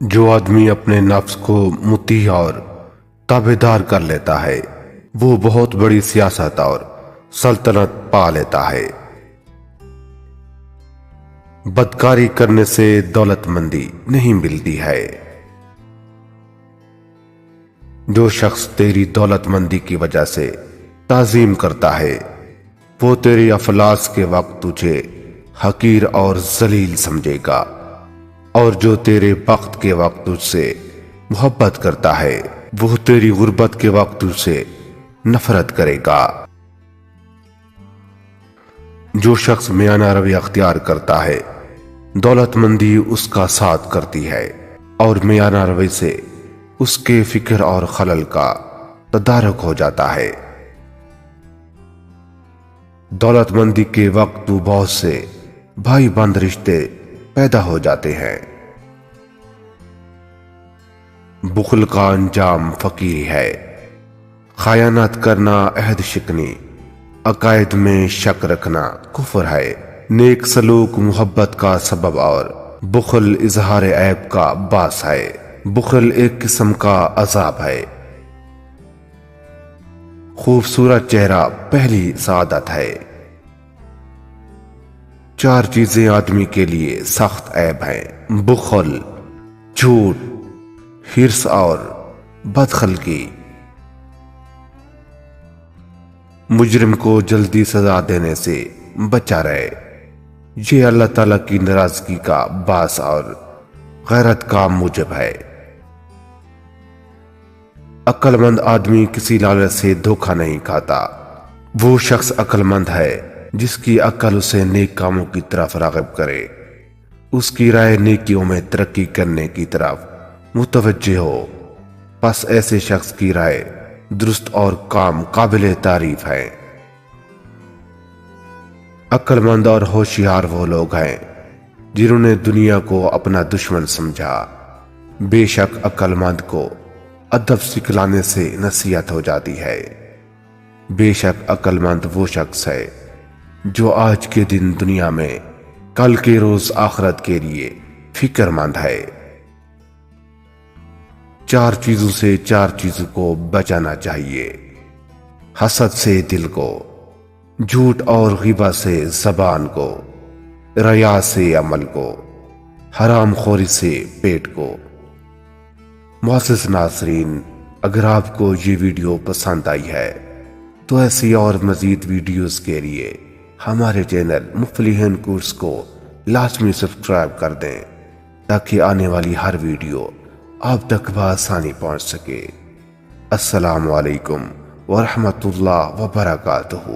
جو آدمی اپنے نفس کو مطیع اور تابعدار کر لیتا ہے وہ بہت بڑی سیاست اور سلطنت پا لیتا ہے۔ بدکاری کرنے سے دولت مندی نہیں ملتی ہے۔ جو شخص تیری دولت مندی کی وجہ سے تعظیم کرتا ہے وہ تیری افلاس کے وقت تجھے حقیر اور ذلیل سمجھے گا، اور جو تیرے بخت کے وقت تجھ سے محبت کرتا ہے وہ تیری غربت کے وقت تجھ سے نفرت کرے گا۔ جو شخص میانہ روی اختیار کرتا ہے دولت مندی اس کا ساتھ کرتی ہے، اور میانہ روی سے اس کے فکر اور خلل کا تدارک ہو جاتا ہے۔ دولت مندی کے وقت تو بہت سے بھائی بند رشتے پیدا ہو جاتے ہیں۔ بخل کا انجام فقیری ہے۔ خیانت کرنا عہد شکنی، عقائد میں شک رکھنا کفر ہے۔ نیک سلوک محبت کا سبب اور بخل اظہار عیب کا باعث ہے۔ بخل ایک قسم کا عذاب ہے۔ خوبصورت چہرہ پہلی سعادت ہے۔ چار چیزیں آدمی کے لیے سخت عیب ہیں: بخل، جھوٹ، حرص اور بدخلقی۔ مجرم کو جلدی سزا دینے سے بچا رہے، یہ اللہ تعالیٰ کی ناراضگی کا باعث اور غیرت کا موجب ہے۔ عقل مند آدمی کسی لالچ سے دھوکہ نہیں کھاتا۔ وہ شخص عقل مند ہے جس کی عقل اسے نیک کاموں کی طرف راغب کرے، اس کی رائے نیکیوں میں ترقی کرنے کی طرف متوجہ ہو، پس ایسے شخص کی رائے درست اور کام قابل تعریف ہے۔ عقل مند اور ہوشیار وہ لوگ ہیں جنہوں نے دنیا کو اپنا دشمن سمجھا۔ بے شک عقل مند کو ادب سکھلانے سے نصیحت ہو جاتی ہے۔ بے شک عقل مند وہ شخص ہے جو آج کے دن دنیا میں کل کے روز آخرت کے لیے فکر مند ہے۔ چار چیزوں سے چار چیزوں کو بچانا چاہیے: حسد سے دل کو، جھوٹ اور غیبت سے زبان کو، ریا سے عمل کو، حرام خوری سے پیٹ کو۔ معزز ناظرین، اگر آپ کو یہ ویڈیو پسند آئی ہے تو ایسی اور مزید ویڈیوز کے لیے ہمارے چینل مفلحین کورس کو لازمی سبسکرائب کر دیں تاکہ آنے والی ہر ویڈیو آپ تک بآسانی پہنچ سکے۔ السلام علیکم ورحمۃ اللہ وبرکاتہ۔